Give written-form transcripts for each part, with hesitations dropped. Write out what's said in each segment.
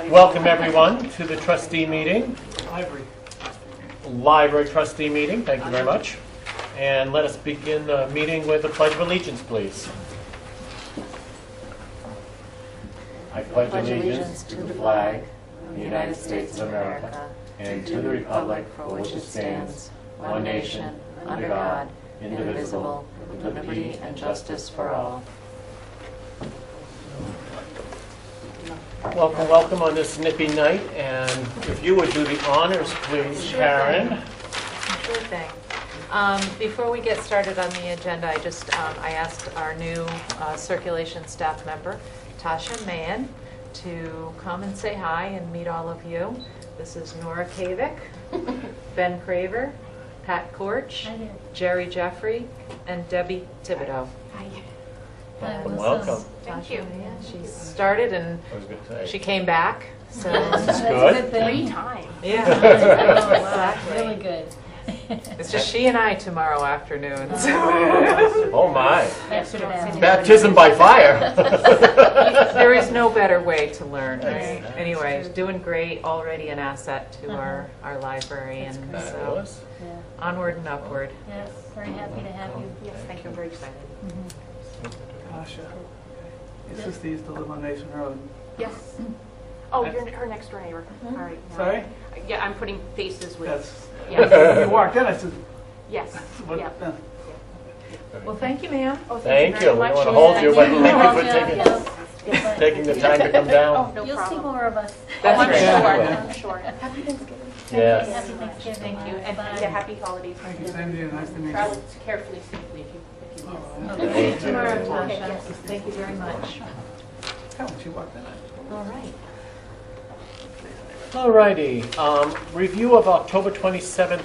Welcome everyone to the trustee meeting. Library trustee meeting. Thank you very much. And let us begin the meeting with the Pledge of Allegiance, please. I pledge allegiance to the flag of the United States of America and to the republic for which it stands, one nation, under God, indivisible, with liberty and justice for all. Welcome, welcome on this nippy night, and if you would do the honors, please, Sure Karen. Sure thing. Before we get started on the agenda, I asked our new circulation staff member, Tasha Mahan, to come and say hi and meet all of you. This is Nora Kavik, Ben Craver, Pat Korch, Jerry Jeffrey, and Debbie Thibodeau. Hi. Welcome. Thank you. She started and I was going to say. she came back. So This is good. 3 times. yeah, Oh, exactly. really good. It's just she and I tomorrow afternoon. So. Oh my. Thanks for that. Baptism by fire. There is no better way to learn, right? Anyway, doing great, already an asset to our library, and so Fabulous. Yeah. onward and upward. Yes, very happy to have you. Yes, thank you. I'm very excited. Tasha, is this the East Elimination Road? Yes. Oh, you're her next door neighbor. All right. Sorry? Yeah, I'm putting faces with. That's, Yes. you walked in, I said, Yes. what? Yeah. Well, thank you, ma'am. Oh, Thank you. very We much. want to hold you, but Yeah. thank you for Yeah. taking the time to come down. Oh, no You'll see problem. more of us. That's I'm right. sure. I'm sure. Happy Thanksgiving. Yes. Happy Thanksgiving. Thank you. And Bye. yeah, happy holidays. Thank you, same to you, nice to meet you. Travel carefully, safely if you miss. Okay. Thank you. Tomorrow, Okay, Tasha. yes. Thank you very much. Hell, she walked in. All right. Alrighty. Review of October 27th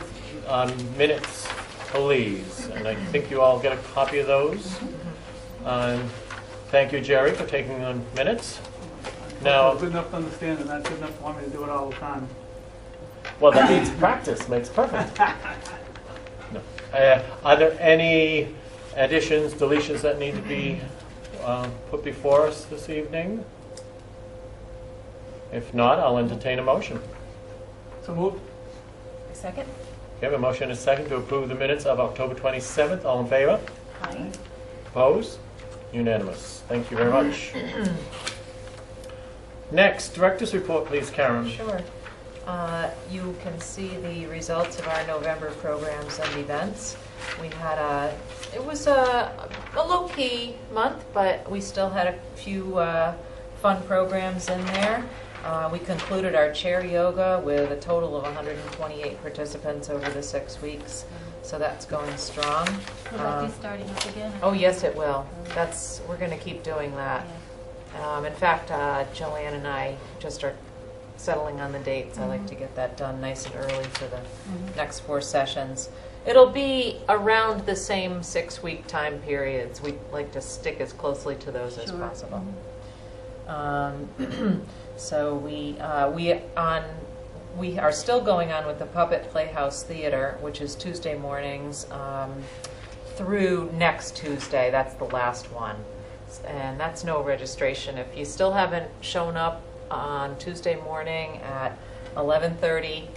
minutes, please. And I think you all get a copy of those. Thank you, Jerry, for taking the minutes. Now, Good enough to understand and not good enough to want me to do it all the time. well, that means practice makes perfect. No. Are there any additions, deletions that need to be put before us this evening? If not, I'll entertain a motion. So move. Second? We have a motion and a second to approve the minutes of October 27th. All in favor? Aye. Opposed? Unanimous. Thank you very much. Next, director's report, please, Karen. Sure. You can see the results of our November programs and events. We had it was a low-key month, but we still had a few fun programs in there. We concluded our chair yoga with a total of 128 participants over the 6 weeks, so that's going strong. Will that be starting up again? Oh, yes, it will. We're going to keep doing that. In fact, Joanne and I just are settling on the dates. I like to get that done nice and early for the next 4 sessions. It'll be around the same 6-week time periods. We like to stick as closely to those as possible. So we are still going on with the Puppet Playhouse Theater, which is Tuesday mornings through next Tuesday. That's the last one. And that's no registration. If you still haven't shown up on Tuesday morning at 11:30,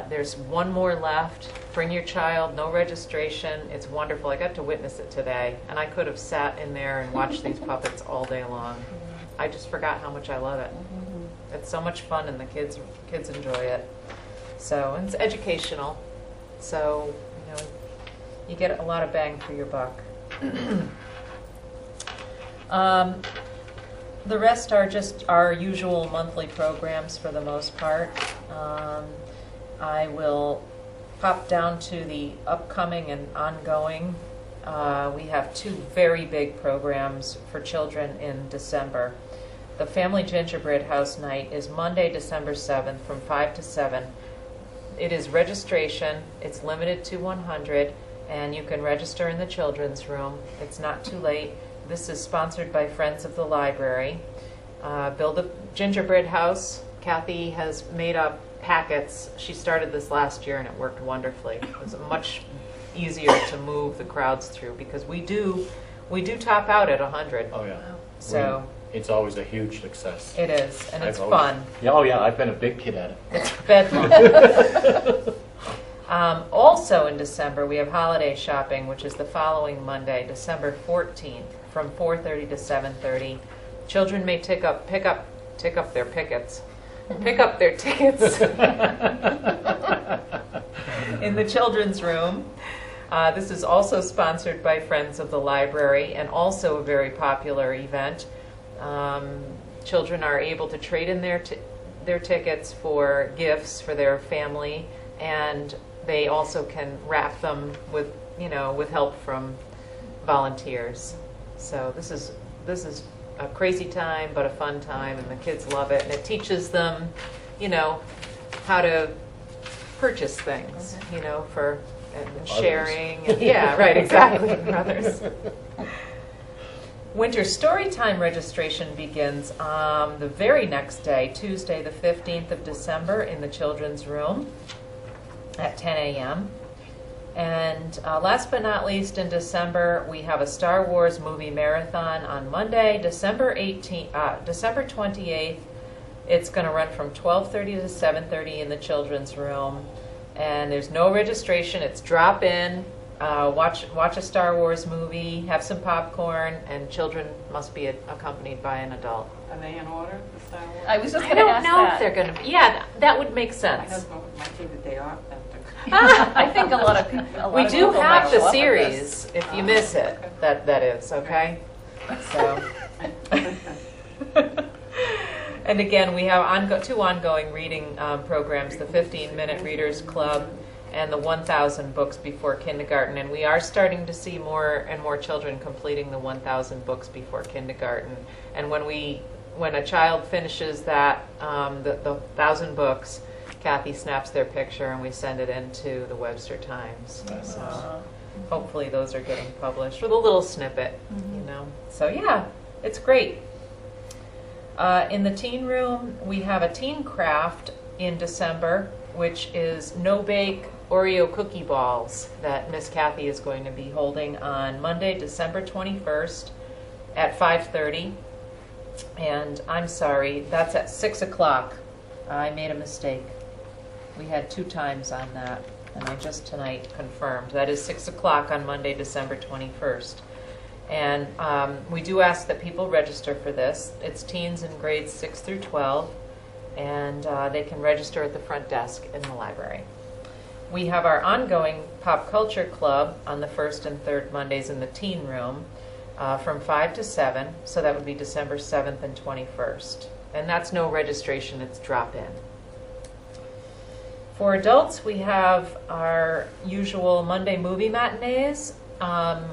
there's one more left. Bring your child, no registration. It's wonderful. I got to witness it today, and I could have sat in there and watched these puppets all day long. I just forgot how much I love it. It's so much fun, and the kids enjoy it. So, and it's educational. So, you get a lot of bang for your buck. The rest are just our usual monthly programs for the most part. I will pop down to the upcoming and ongoing. We have 2 very big programs for children in December. The Family Gingerbread House Night is Monday, December 7th from 5 to 7. It is registration. It's limited to 100, and you can register in the children's room. It's not too late. This is sponsored by Friends of the Library. Build a Gingerbread House. Kathy has made up packets. She started this last year, and it worked wonderfully. It was much easier to move the crowds through because we do top out at 100. Oh, yeah. So it's always a huge success. It is, and it's I've always- fun. Yeah, oh yeah, I've been a big kid at it. It's bedlam. Also in December, we have holiday shopping, which is the following Monday, December 14th, from 4:30 to 7:30. Children may pick up their tickets in the children's room. This is also sponsored by Friends of the Library and also a very popular event. Children are able to trade in their tickets for gifts for their family, and they also can wrap them with help from volunteers. So this is a crazy time, but a fun time, and the kids love it, and it teaches them, how to purchase things, for and sharing. And, yeah, right, exactly, for others. Winter Storytime registration begins the very next day, Tuesday the 15th of December, in the children's room at 10 a.m. And last but not least, in December, we have a Star Wars movie marathon on Monday, December 28th. It's going to run from 12:30 to 7:30 in the children's room. And there's no registration. It's drop in, watch a Star Wars movie, have some popcorn, and children must be accompanied by an adult. Are they in order, the Star Wars? I was just I going to don't ask know that. if they're going to. Yeah, that would make My sense. husband might take the day off after. I think a lot of people. We do have the series. If you miss it, that is okay. So. And again, we have two ongoing reading programs, the 15-Minute Readers Club and the 1,000 Books Before Kindergarten. And we are starting to see more and more children completing the 1,000 Books Before Kindergarten. And when a child finishes that, the 1,000 books, Kathy snaps their picture and we send it into the Webster Times. So hopefully those are getting published with a little snippet, So yeah, it's great. In the teen room, we have a teen craft in December, which is no-bake Oreo cookie balls that Miss Kathy is going to be holding on Monday, December 21st at 5:30. And I'm sorry, that's at 6 o'clock. I made a mistake. We had 2 times on that, and I just tonight confirmed. That is 6 o'clock on Monday, December 21st. And we do ask that people register for this. It's teens in grades 6 through 12, and they can register at the front desk in the library. We have our ongoing pop culture club on the first and third Mondays in the teen room from 5 to 7, so that would be December 7th and 21st. And that's no registration, it's drop-in. For adults, we have our usual Monday movie matinees.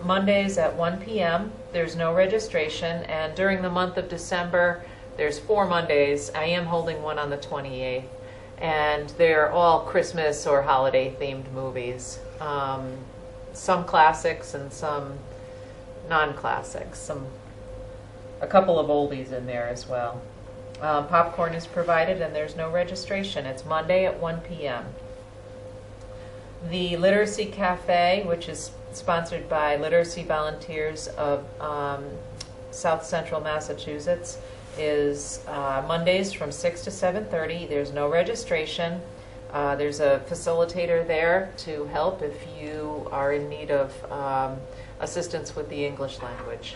Mondays at 1 p.m. There's no registration, and during the month of December, there's 4 Mondays. I am holding one on the 28th, and they're all Christmas or holiday-themed movies. Some classics and some non-classics. A couple of oldies in there as well. Popcorn is provided, and there's no registration. It's Monday at 1 p.m. The Literacy Cafe, which is sponsored by Literacy Volunteers of South Central Massachusetts, is Mondays from 6 to 7:30. There's no registration. There's a facilitator there to help if you are in need of assistance with the English language.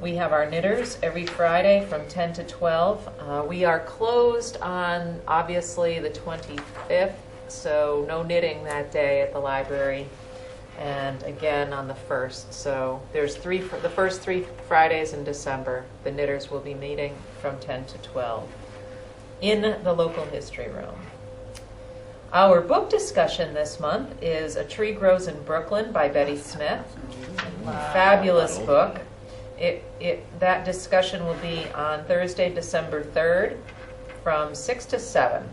We have our knitters every Friday from 10 to 12. We are closed on, obviously, the 25th, so no knitting that day at the library. And again on the 1st. So there's the first 3 Fridays in December. The knitters will be meeting from 10 to 12 in the local history room. Our book discussion this month is A Tree Grows in Brooklyn by Betty Smith. Fabulous book. That discussion will be on Thursday, December 3rd from 6 to 7.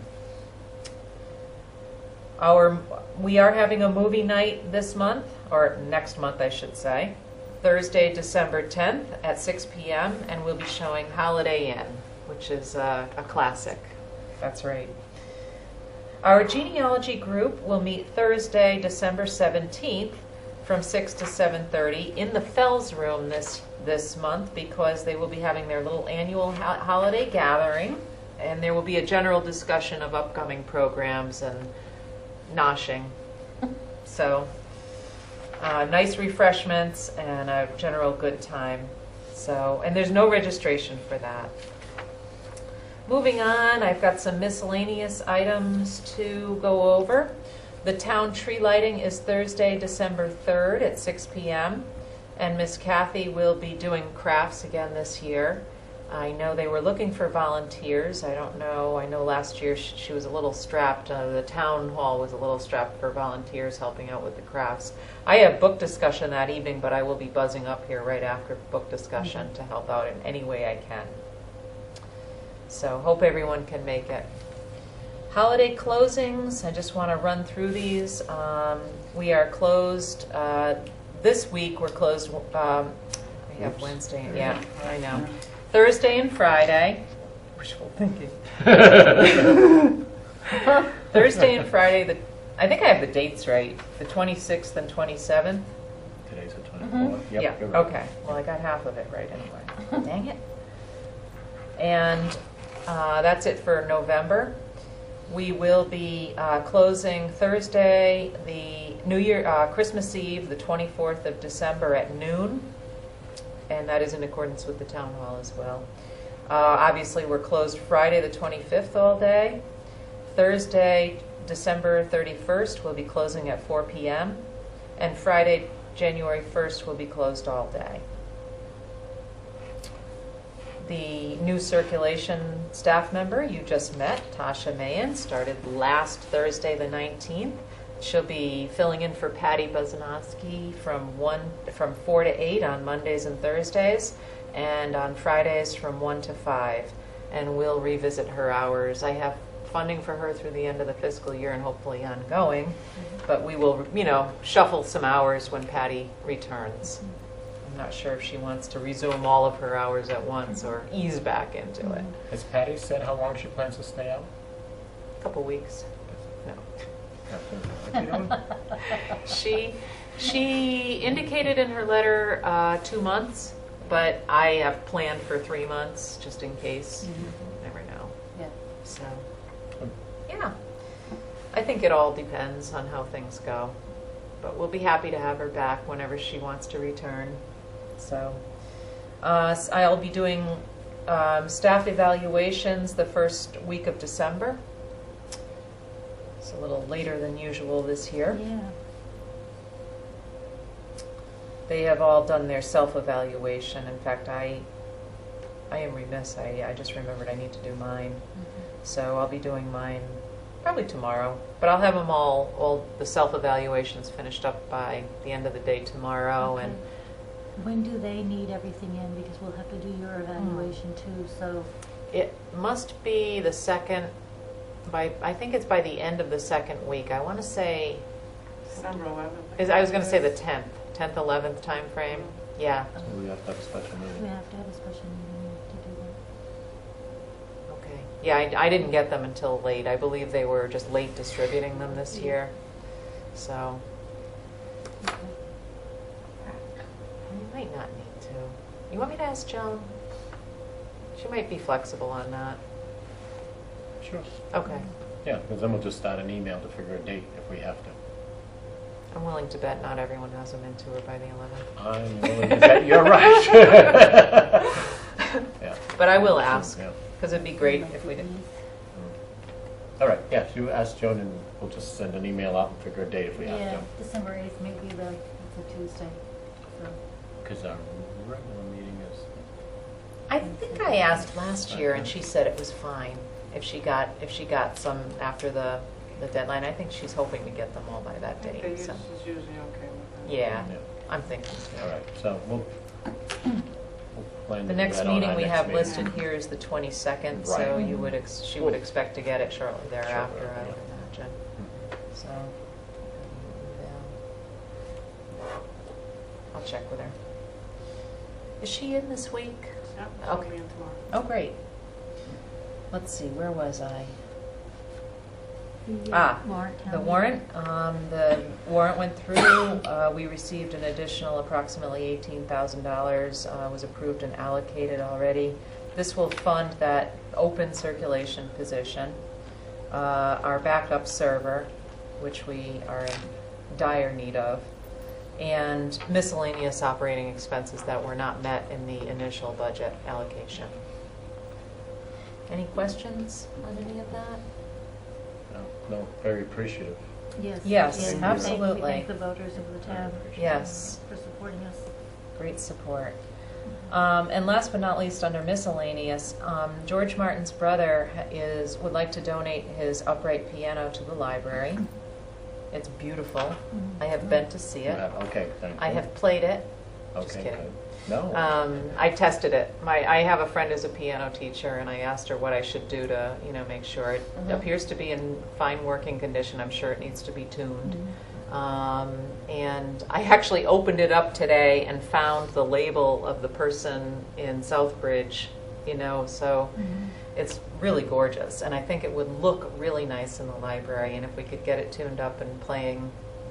We are having a movie night this month, or next month I should say, Thursday, December 10th at 6 p.m. and we'll be showing Holiday Inn, which is a classic. That's right. Our genealogy group will meet Thursday, December 17th from 6 to 7:30 in the Fells Room this month, because they will be having their little annual holiday gathering, and there will be a general discussion of upcoming programs and noshing. So, nice refreshments and a general good time. So, and there's no registration for that. Moving on, I've got some miscellaneous items to go over. The town tree lighting is Thursday, December 3rd at 6 p.m. And Miss Kathy will be doing crafts again this year. I know they were looking for volunteers. I don't know. I know last year she was a little strapped. The town hall was a little strapped for volunteers helping out with the crafts. I have book discussion that evening, but I will be buzzing up here right after book discussion to help out in any way I can. So hope everyone can make it. Holiday closings, I just want to run through these. We are closed, this week we're closed, we have Wednesday, yeah, I know. Thursday and Friday, wishful thinking. Thursday and Friday, I think I have the dates right, the 26th and 27th. Today's the 24th. Yep, Yeah, you're right. okay, well I got half of it right anyway. Dang it. And that's it for November. We will be closing Thursday, the Christmas Eve, the 24th of December at noon, and that is in accordance with the town hall as well. Obviously, we're closed Friday, the 25th all day. Thursday, December 31st, we'll be closing at 4 p.m., and Friday, January 1st, will be closed all day. The new circulation staff member you just met, Tasha Mahan, started last Thursday the 19th. She'll be filling in for Patty Buzanowski from 4 to 8 on Mondays and Thursdays, and on Fridays from 1 to 5. And we'll revisit her hours. I have funding for her through the end of the fiscal year and hopefully ongoing, but we will, shuffle some hours when Patty returns. I'm not sure if she wants to resume all of her hours at once or ease back into it. Has Patty said how long she plans to stay out? A couple weeks. No. She indicated in her letter 2 months, but I have planned for 3 months just in case. Never know. Yeah. So, yeah. I think it all depends on how things go. But we'll be happy to have her back whenever she wants to return. So, I'll be doing staff evaluations the first week of December. It's a little later than usual this year. Yeah. They have all done their self-evaluation. In fact, I am remiss. I just remembered I need to do mine. So I'll be doing mine probably tomorrow. But I'll have them all the self-evaluations finished up by the end of the day tomorrow. Okay. And When do they need everything in? Because we'll have to do your evaluation too, so. it must be the second, I think it's by the end of the second week. I want to say, December 11th. I was going to say the 10th, 11th time frame. Yeah. So we have to have a special We meeting. have to have a special meeting to do that. Okay. Yeah, I didn't get them until late. I believe they were just late distributing them this year. So Okay. you might not need to. You want me to ask Joan? She might be flexible on that. Sure. Okay. Yeah, because then we'll just start an email to figure a date if we have to. I'm willing to bet not everyone has them into her by the 11th. I'm willing to bet you're right. Yeah. But I will ask, Yeah. because it'd be great if we did. All right, yeah, you ask Joan and we'll just send an email out and figure a date if we have Yeah, to. December 8th, maybe it's a Tuesday. So. Because our regular meeting is, I think I asked last year and she said it was fine if she got some after the deadline. I think she's hoping to get them all by that date. So. She's usually okay with that. Yeah, yeah. I'm thinking so. All right, so we'll plan to The do next that on meeting our we next have meeting. listed here is the 22nd, so Right. you would she would expect to get it shortly thereafter, Sure, I yeah. would imagine. So, I'll check with her. Is she in this week? Yep, she'll Okay. be in tomorrow. Oh, great. Let's see, where was I? Warrant. The warrant. The warrant went through. We received an additional approximately $18,000. Was approved and allocated already. This will fund that open circulation position, our backup server, which we are in dire need of, and miscellaneous operating expenses that were not met in the initial budget allocation. Any questions on any of that? No, very appreciative. Yes. Yes, and absolutely. We thank the voters of the town. Yes. For supporting us. Great support. And last but not least, under miscellaneous, George Martin's brother would like to donate his upright piano to the library. It's beautiful. I have been to see it. Okay, thank you. I have played it. Just Okay, kidding. good. No. I tested it. I have a friend who's a piano teacher, and I asked her what I should do to, make sure it appears to be in fine working condition. I'm sure it needs to be tuned. And I actually opened it up today and found the label of the person in Southbridge, so it's really gorgeous. And I think it would look really nice in the library. And if we could get it tuned up and playing,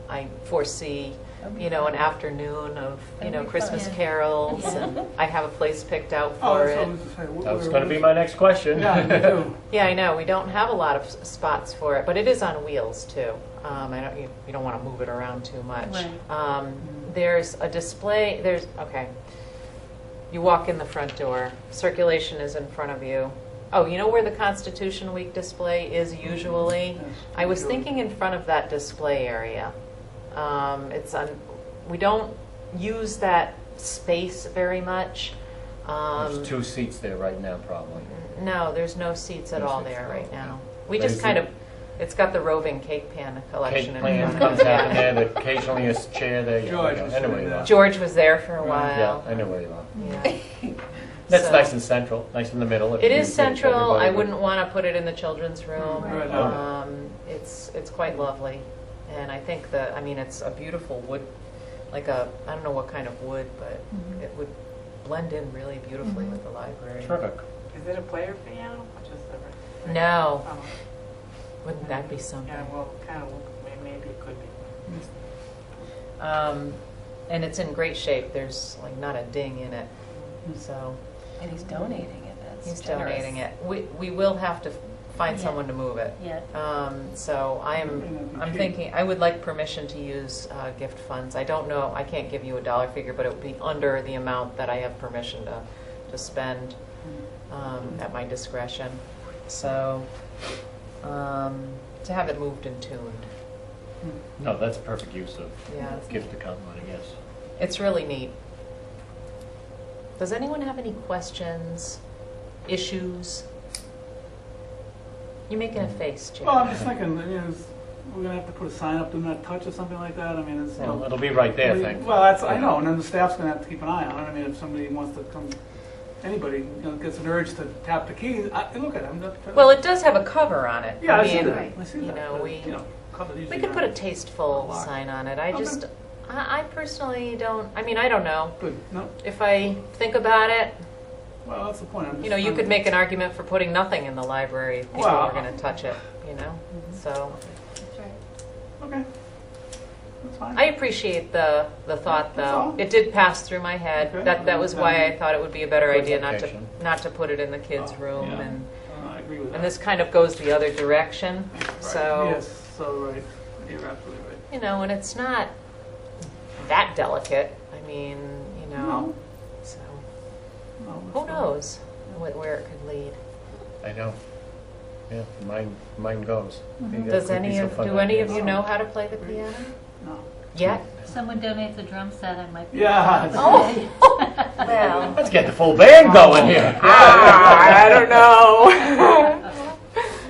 I foresee, an afternoon of, Christmas carols. And I have a place picked out for it. That was going to be my next question. Yeah, me too. Yeah, I know. We don't have a lot of spots for it, but it is on wheels too. You don't want to move it around too much. Right. There's a display. You walk in the front door. Circulation is in front of you. Oh, you know where the Constitution Week display is usually? Yes, I was usually. thinking in front of that display area. We don't use that space very much. There's 2 seats there right now, probably. No, there's no seats at No all seats. there right Oh, now. okay. We just Lazy. kind of, it's got the roving cake pan collection Cake in plan front comes of it. out in there, but occasionally a chair there. Yeah, George yeah. was Anyway, sitting there. George was there for a Yeah, while. I know where you are. Yeah. That's So- nice and central, nice in the middle. if It you is fit central. everybody, I but- wouldn't want to put it in the children's room. Right. It's quite lovely, and I think it's a beautiful wood, I don't know what kind of wood, but it would blend in really beautifully with the library. Terrific. Is it a player piano or just a? No, Oh, wouldn't that be something? yeah, well, kind of. Maybe it could be. And it's in great shape. There's not a ding in it, so And he's donating it. That's he's generous. donating it. We will have to find Yeah. someone to move it. Yeah. So I'm thinking, I would like permission to use gift funds. I don't know, I can't give you a dollar figure, but it would be under the amount that I have permission to spend at my discretion. So, to have it moved and tuned. No, that's a perfect use of Yeah, gift account money, yes. it's really neat. Does anyone have any questions, issues? You're making a face, Jim. Well, I'm just thinking, we're gonna have to put a sign up, do not touch or something like that. I mean, it's, Well, it'll be right there, thank you. Well, I know, and then the staff's gonna have to keep an eye on it. I mean, if somebody wants to come, anybody gets an urge to tap the keys, look at it. I'm not. Well, it does have a cover on it. Yeah, I see mean, that. I see you that. know, but, we cover these we are could put a not- tasteful Lock. sign on it. I Okay. just, I personally don't. I mean, I don't know. Good. No. If I think about it, Well, that's the point. I'm just you know, you trying could to- make an argument for putting nothing in the library if people Well. were going to touch it. You know, so That's right. Okay. That's fine. I appreciate the thought, That's though. all. It did pass through my head. Okay. That was why I thought it would be a better Good idea location. not to put it in the kids' Oh, room, yeah. and I agree with that. and this kind of goes the other direction. Right. So Yes. So right. You're absolutely right. you know, and it's not that delicate. I mean, you know, No. so No, who it's fine. knows where it could lead. I know. Yeah, mine goes. Maybe that Does could be any some of fun do any of ideas. you know how to play the piano No. yet? Someone donates a drum set, I might be. Yeah. Well, Let's get the full band going here. I don't know.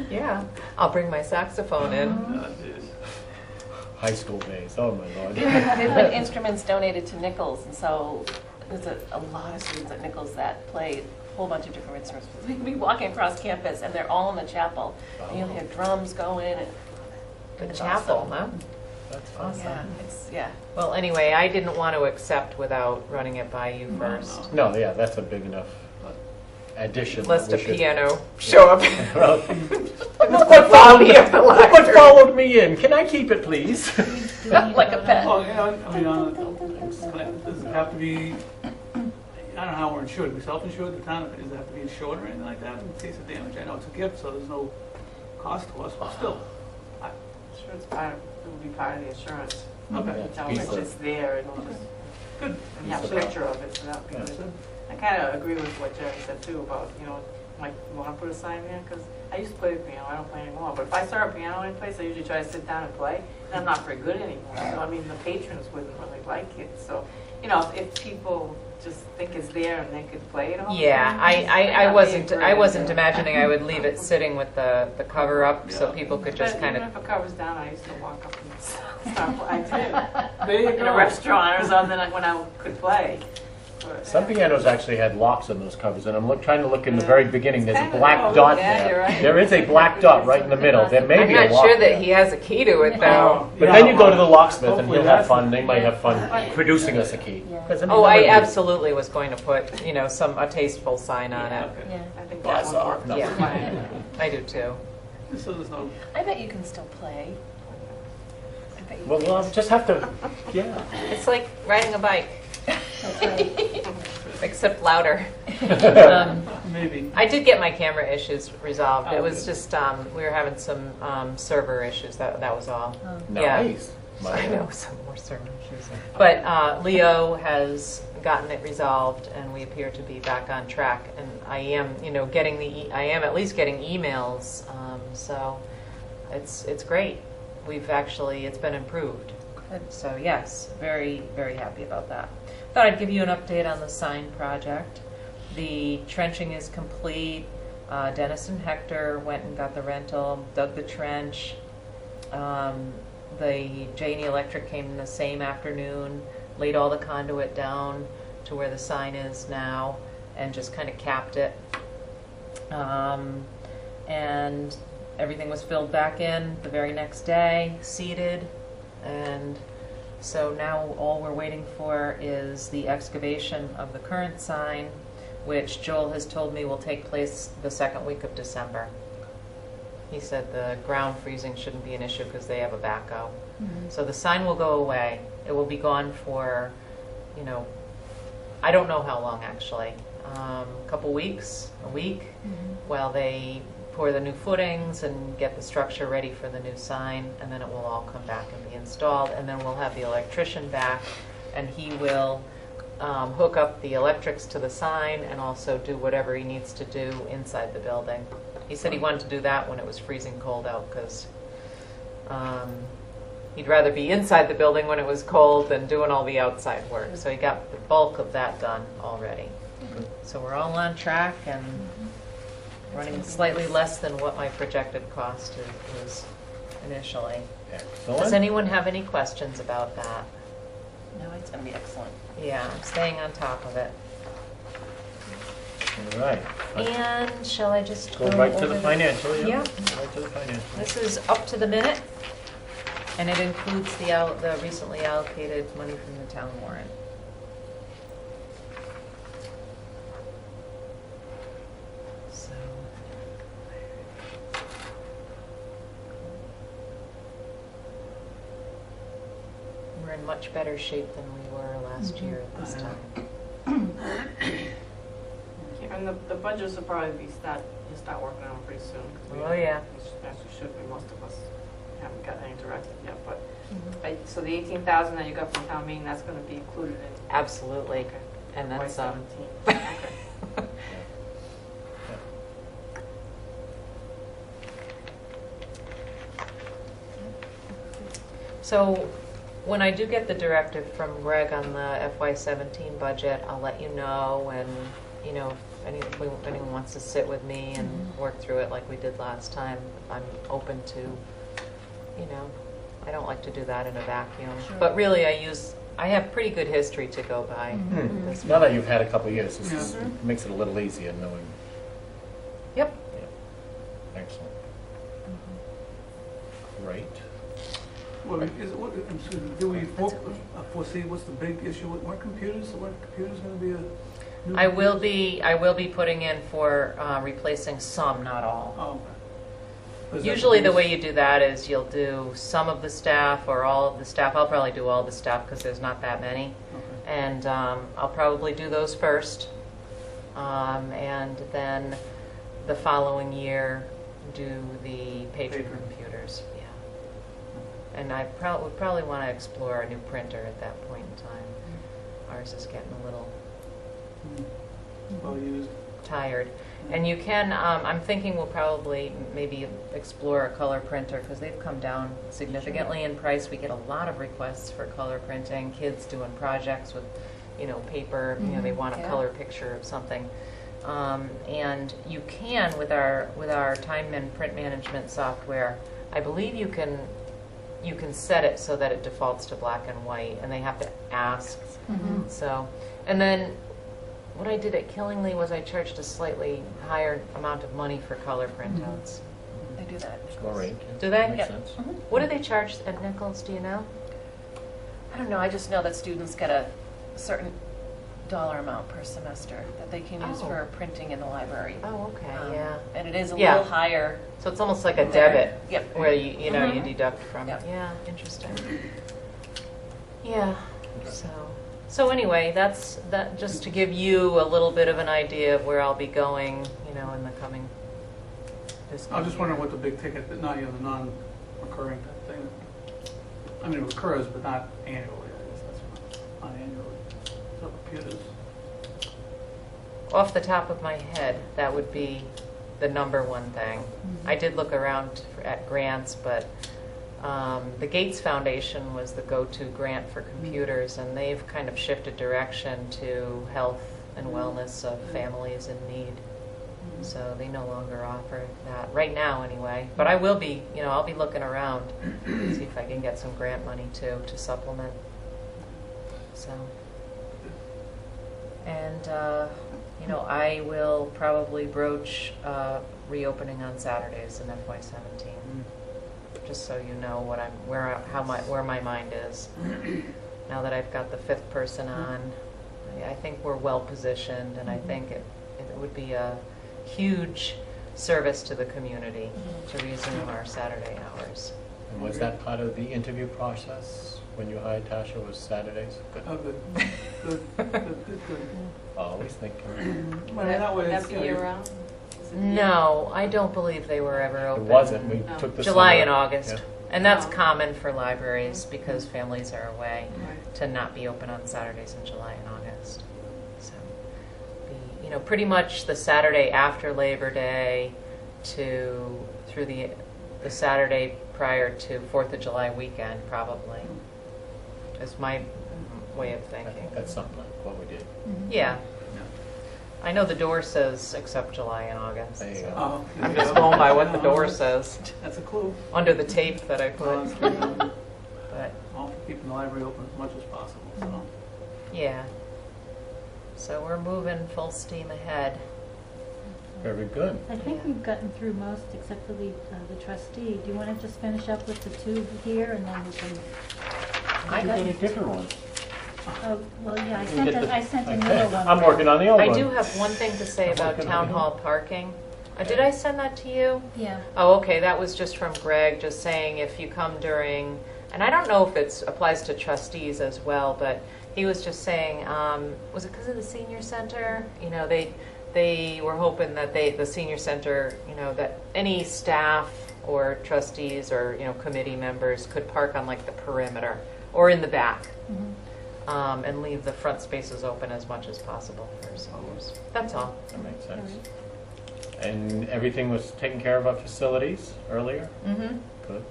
Yeah, I'll bring my saxophone in. Oh, geez. High school days, oh my lord. They've been instruments donated to Nichols, and so there's a lot of students at Nichols that play a whole bunch of different instruments. We'd be walking across campus, and they're all in the chapel. And you'll hear drums going. And The it's chapel, awesome. huh? That's fun. Awesome. Yeah. Well, anyway, I didn't want to accept without running it by you first. No, yeah, that's a big enough addition. List we of should- piano show up. Well, What followed me in? Can I keep it, please? Do we need Like to a vote pet. on it? Well, you know, does it have to be, I don't know how we're insured, we self-insured the town, does it have to be insured or anything like that in case of damage? I know it's a gift, so there's no cost to us, but still. Sure, it's part of, it would be part of the insurance. Okay. You tell them it's just there, and Okay. just, Good. and have a picture of it, so that would be Yeah. good. I kind of agree with what Jerry said too about, you know, like, you want to put a sign there? Because I used to play the piano, I don't play anymore. But if I saw a piano in place, I usually try to sit down and play. And I'm not very good anymore. So, I mean, the patrons wouldn't really like it. So, you know, if people just think it's there and they could play it all the Yeah, time, I wasn't agree. imagining I would leave it sitting with the cover up so Yeah. people could But just kind even of. if it covers down, I used to walk up and start playing. I did. There you In a go. restaurant or something when I could play. But, Some pianos actually had locks on those covers, and I'm trying to look in the very beginning. There's a Kind of- black oh, dot yeah, there. you're right. There is a black dot right in the middle. There may I'm be a not lock sure there. that he has a key to it though. But Yeah, then you go to the well, locksmith, and hopefully he'll have that's- fun. They might have fun producing us a key. Yeah. 'Cause, Oh, I remember- absolutely was going to put, you know, a tasteful sign on it. Okay. Yeah. I think Buzz that would off. work. No. Yeah, I do too. So there's no, I bet you can still play. I bet you Well, can. we'll just have to, yeah. It's like riding a bike, That's right. except louder. maybe. I did get my camera issues resolved. It Oh, was good. just, we were having some server issues, that was all. Oh. Yeah. Nice. I know, some more server issues. But Leo has gotten it resolved, and we appear to be back on track. And I am, you know, I am at least getting emails, so it's great. It's been improved. So yes, very, very happy about that. Thought I'd give you an update on the sign project. The trenching is complete. Dennis and Hector went and got the rental, dug the trench. The J&E Electric came in the same afternoon, laid all the conduit down to where the sign is now, and just kind of capped it. And everything was filled back in the very next day, seeded, and so now all we're waiting for is the excavation of the current sign, which Joel has told me will take place the second week of December. He said the ground freezing shouldn't be an issue because they have a backhoe. Mhm. So the sign will go away. It will be gone for, you know, I don't know how long actually. A couple weeks, a week, while they pour the new footings and get the structure ready for the new sign, and then it will all come back and be installed, and then we'll have the electrician back, and he will hook up the electrics to the sign and also do whatever he needs to do inside the building. He said he wanted to do that when it was freezing cold out because he'd rather be inside the building when it was cold than doing all the outside work. So he got the bulk of that done already. So we're all on track and running slightly less than what my projected cost was initially. Does Excellent. anyone have any questions about that? No, it's going to be excellent. Yeah, I'm staying on top of it. All right. And shall I just Go go right to over the financial, yeah? Yeah. Right to the financial. This is up to the minute, and it includes the recently allocated money from the town warrant. So. We're in much better shape than we were last year at this time. And the budgets will probably be you'll start working on them pretty soon. 'Cause we- Oh, yeah. As we should be, most of us haven't gotten any directive yet, but, so the 18,000 that you got from town meeting, that's gonna be included in. Absolutely. Okay. And FY that's, 17. Okay. So when I do get the directive from Greg on the FY17 budget, I'll let you know, and, you know, if anyone wants to sit with me and work through it like we did last time, I'm open to, you know, I don't like to do that in a vacuum. Sure. But really, I have pretty good history to go by. Hmm. This Now that you've had a couple of years, this is- Yeah. it makes it a little easier knowing. Yep. Yeah. Excellent. Great. Well, do we foresee what's the big issue with, weren't computers going to be I will be putting in for replacing some, not all. Oh, okay. Is that Usually the rules? way you do that is you'll do some of the staff or all of the staff. I'll probably do all the staff because there's not that many. Okay. And I'll probably do those first. And then the following year, do the paper Paper. computers. Yeah. And I would probably want to explore a new printer at that point in time. Ours is getting a little Well used. tired. And you can, I'm thinking we'll probably maybe explore a color printer because they've come down significantly in price. We get a lot of requests for color printing, kids doing projects with, paper, they want a Yeah. color picture of something. And you can, with our time and print management software, I believe you can set it so that it defaults to black and white, and they have to ask. So, and then what I did at Killingly was I charged a slightly higher amount of money for color printouts. They do that. All right. Do they? Makes Yep. sense. What do they charge at Nichols? Do you know? I don't know, I just know that students get a certain dollar amount per semester that they can use Oh. for printing in the library. Oh, okay, yeah. And it is a Yeah. little higher. So it's almost like a There. debit. Yep. Where you Mhm. deduct from. Yep. Yeah, interesting. Yeah. So anyway, that's just to give you a little bit of an idea of where I'll be going, in the coming. I was just wondering what the big ticket, the non-recurring thing. I mean, it recurs, but not annually, I guess that's not annually. So computers. Off the top of my head, that would be the number one thing. I did look around at grants, but the Gates Foundation was the go-to grant for computers, and they've kind of shifted direction to health and wellness of families in need. So they no longer offer that, right now anyway. But I will be, I'll be looking around, see if I can get some grant money too, to supplement. So, and, I will probably broach reopening on Saturdays in FY17, just so you know where my mind is. Now that I've got the fifth person on, I think we're well positioned, and I think it would be a huge service to the community to resume our Saturday hours. And was that part of the interview process when you hired Tasha, was Saturdays? Good. Oh, good. Always thinking. Well, that way it's, That's year-round? No, I don't believe they were ever It open. wasn't, we No. took the July summer. and August. Yeah. And that's Oh. common for libraries because families are away, Right. to not be open on Saturdays in July and August. So, pretty much the Saturday after Labor Day through the Saturday prior to 4th of July weekend, probably, is my way of I thinking. think that's something like what we did. Yeah. I know the door says except July and August. There you so go. Oh, I'm just going by what the door says That's a clue. under the tape that I put. Honestly, But all for keeping the library open as much as possible, so. yeah. So we're moving full steam ahead. Very good. I think we've gotten through most except for the trustee. Do you want to just finish up with the two here and then we can? I You got- got a different one. Oh, well, yeah, I You sent get the- I sent okay. another one. I'm working on the old I one. do have one thing to say I'm about working town on it. hall parking. Did I send that to you? Yeah. Oh, okay, that was just from Greg, just saying if you come during, and I don't know if it applies to trustees as well, but he was just saying, was it because of the senior center? They were hoping that the senior center, that any staff or trustees or, committee members could park on like the perimeter or in the back. And leave the front spaces open as much as possible for seniors. That's all. That makes All sense. right. And everything was taken care of at facilities earlier? Mm-hmm. Good.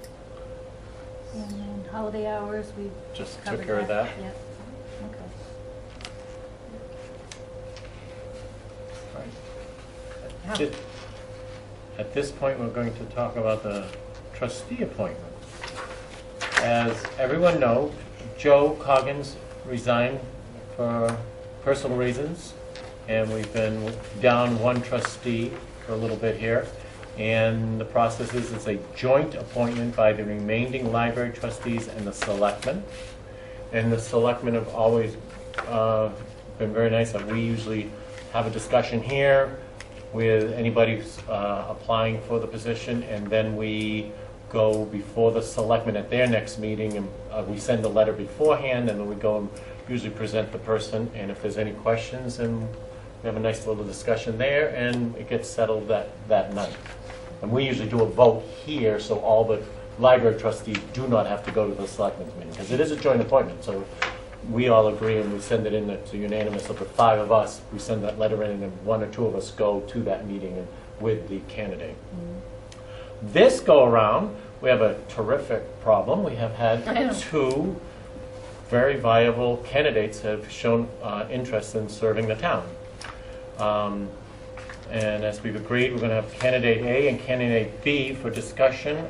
And then holiday hours, we Just covered took care of that? Yeah. Okay. Right. At this point, we're going to talk about the trustee appointment. As everyone knows, Joe Coggins resigned for personal reasons, and we've been down one trustee for a little bit here. And the process is it's a joint appointment by the remaining library trustees and the selectmen. And the selectmen have always been very nice. We usually have a discussion here with anybody who's applying for the position, and then we go before the selectmen at their next meeting, and we send a letter beforehand, and then we go and usually present the person, and if there's any questions, then we have a nice little discussion there, and it gets settled that night. And we usually do a vote here, so all the library trustees do not have to go to the selectmen's meeting, because it is a joint appointment, so we all agree and we send it in, it's unanimous of the 5 of us, we send that letter in, and then 1 or 2 of us go to that meeting with the candidate. This go around, we have a terrific problem. We have had 2 very viable candidates have shown interest in serving the town. And as we've agreed, we're going to have candidate A and candidate B for discussion.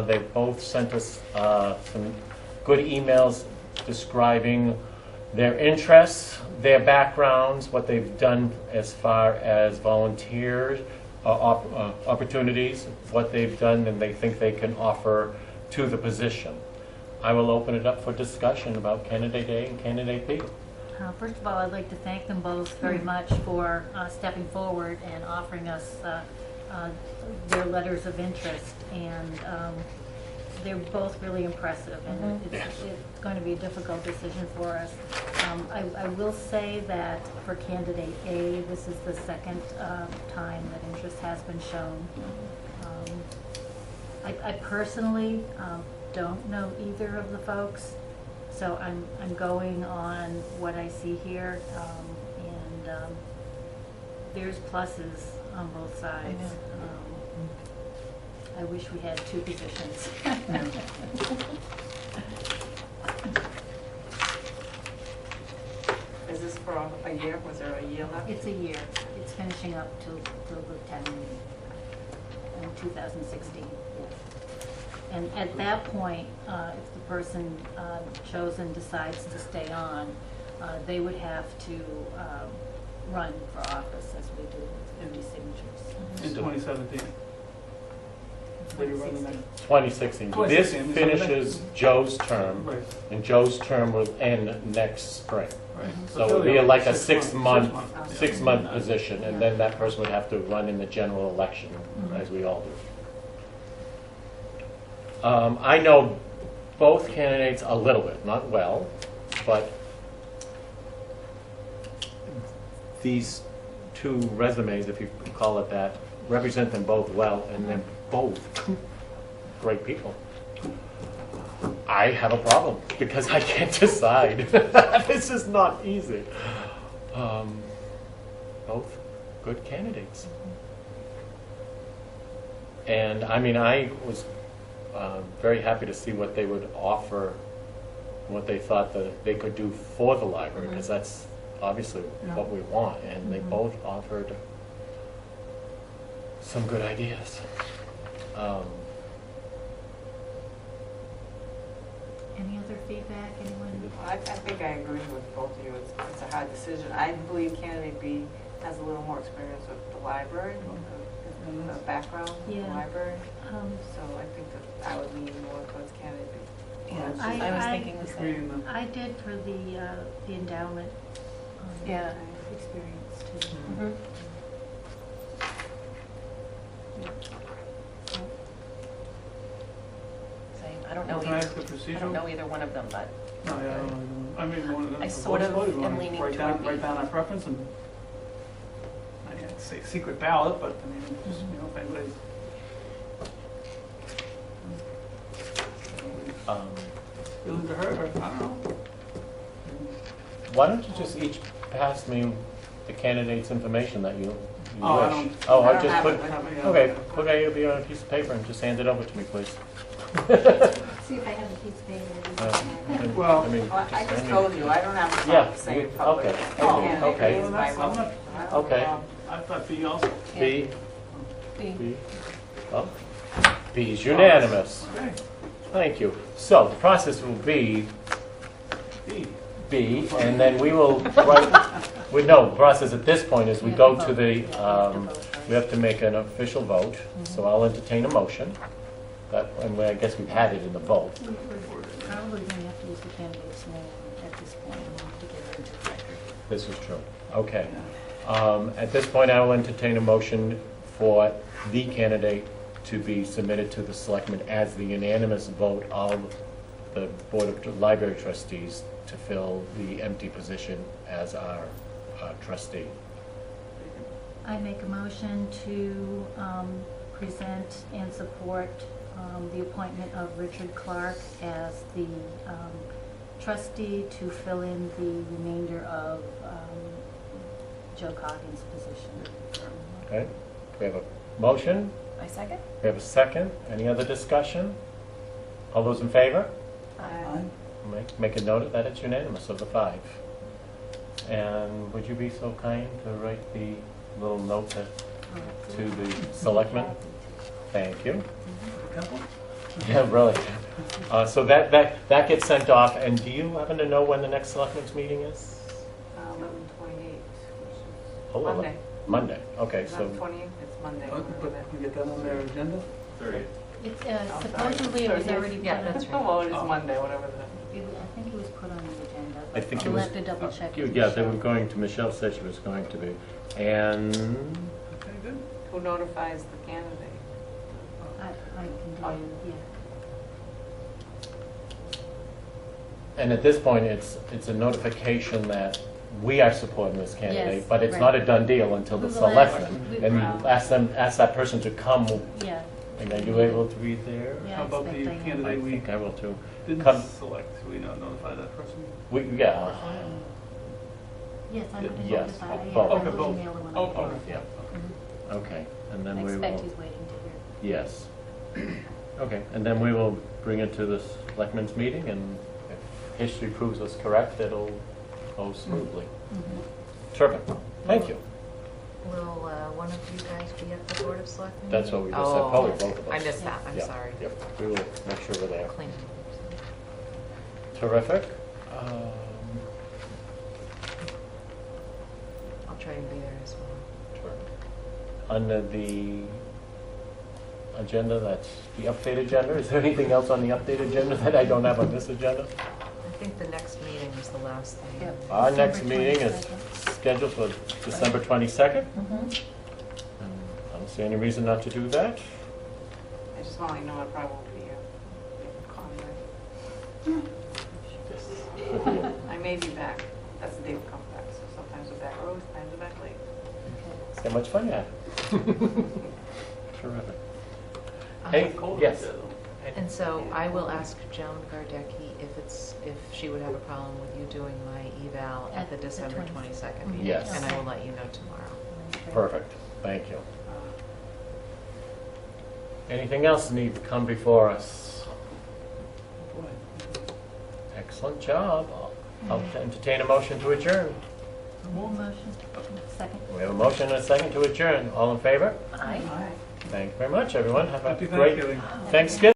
They both sent us some good emails describing their interests, their backgrounds, what they've done as far as volunteers, opportunities, what they've done and they think they can offer to the position. I will open it up for discussion about candidate A and candidate B. First of all, I'd like to thank them both very much for stepping forward and offering us their letters of interest. And they're both really impressive, and it's going to be a difficult decision for us. I will say that for candidate A, this is the second time that interest has been shown. I personally don't know either of the folks, so I'm going on what I see here, and there's pluses on both sides. I wish we had 2 positions. Is this for a year? Was there a year left? It's a year. It's finishing up till the town meeting in 2016. Yes. And at that point, if the person chosen decides to stay on, they would have to run for office as we do with 50 signatures. In 2017. Did you run the next? 2016. This finishes Joe's term, Right. and Joe's term will end next spring. Right. So it'll be like a 6-month position, and then that person would have to run in the general election, as we all do. I know both candidates a little bit, not well, but these 2 resumes, if you can call it that, represent them both well, and they're both great people. I have a problem because I can't decide. This is not easy. Both good candidates. And I mean, I was very happy to see what they would offer, what they thought that they could do for the library, because that's obviously what we want. And they both offered some good ideas. Any other feedback? Anyone? I think I agree with both of you. It's a hard decision. I believe candidate B has a little more experience with the library, the background in the library. So I think that I would lean more towards candidate B. Yeah, I was thinking the same. I did for the endowment experience too. Same. I don't know Can I either. ask the I don't know either one of them, but No, yeah, I don't know. I mean, one of them. I sort of voted, am leaning write toward B. down our preference, and I can't say secret ballot, but I mean, just, you know, if anybody's. Feeling to her, I don't know. Why don't you just each pass me the candidate's information that you Oh, I wish? don't- Oh, I I'll don't just have put, it. I have it, yeah. okay, put A on a piece of paper and just hand it over to me, please. See if I have a piece of paper. Well- I mean, Well, I just just hand told me- you, I don't have a Yeah, problem saying you- public. okay, Candidate okay. B is Well, my that's- I'm vote. not- I don't Okay. know. I thought B also. B, B. B, well, B's unanimous. Okay, Thank you. So the process will be B. B, and then we will the process at this point is we go to the, we have to make an official vote, so I'll entertain a motion. And I guess we've had it in the vote. We're probably going to have to use the candidate's name at this point to get it into the record. This is true. Okay. At this point, I will entertain a motion for the candidate to be submitted to the selectmen as the unanimous vote of the Board of Library Trustees to fill the empty position as our trustee. I make a motion to present and support the appointment of Richard Clark as the trustee to fill in the remainder of Joe Coggin's position. Okay, we have a motion, I second. we have a second. Any other discussion? All those in favor? Aye. Make a note of that, it's unanimous of the 5. And would you be so kind to write the little note to the selectmen? Thank you. Yeah, really. So that gets sent off, and do you happen to know when the next selectmen's meeting is? 11/28, which is Oh, Monday. Monday, okay, It's so, not 20th, it's Monday. But we get that on their agenda? 30th. It's supposedly it was already put Yeah, on. that's right. Oh, well, it is Monday, whatever the. I think it was put on the agenda. I think it We'll was. have to double check. with Yeah, they were Michelle. going to, Michelle said she was going to be. And, Okay, good. Who notifies the candidate? I Oh, can do, yeah. and at this point, it's a notification that we are supporting this candidate, Yes, but it's right. not a done deal until the We will ask- selectmen. we- And you ask that person to come, Yeah. and are you able to be there? Yeah, How I about the expect I am. I candidate we think I will too. didn't Come. select? Should we not notify that person? Yeah, Yes, I'm going to Yes, notify. Yeah, both. I Okay, will both. email him when I Oh, get okay. home. yeah, okay. And I then we expect will, he's waiting to hear. yes. Okay, and then we will bring it to the selectmen's meeting, and if history proves us correct, it'll go smoothly. Terrific, thank you. Will one of you guys be at the Board of Selectmen? That's what we just said, Oh, probably both of us. I missed that, I'm Yeah, sorry. Yep, we will make sure we're there. Clean. Terrific. I'll try and be there as well. Terrific. Under the agenda, that's the update agenda, is there anything else on the update agenda that I don't have on this agenda? I think the next meeting is the last thing. Yep. Our December next meeting is 22nd. scheduled for December 22nd. Mhm. And I don't see any reason not to do that. I just want to let you know I probably won't be here. Good for you. I may be back. That's the day we come back, so sometimes we're back early, sometimes we're back late. See how much fun you had. Terrific. Um, Hey, Cold yes. out there, though. And so I will ask Joan Gardecki if she would have a problem with you doing my eval at the At the December 20th. 22nd meeting. Yes. And I will let you know tomorrow. Okay. Perfect, thank you. Anything else need to come before us? Excellent job. I'll entertain a motion to adjourn. Motion, second. We have a motion and a second to adjourn. All in favor? Aye. All right. Thank you very much, everyone. Have a Happy great Thanksgiving. Thanksgiving.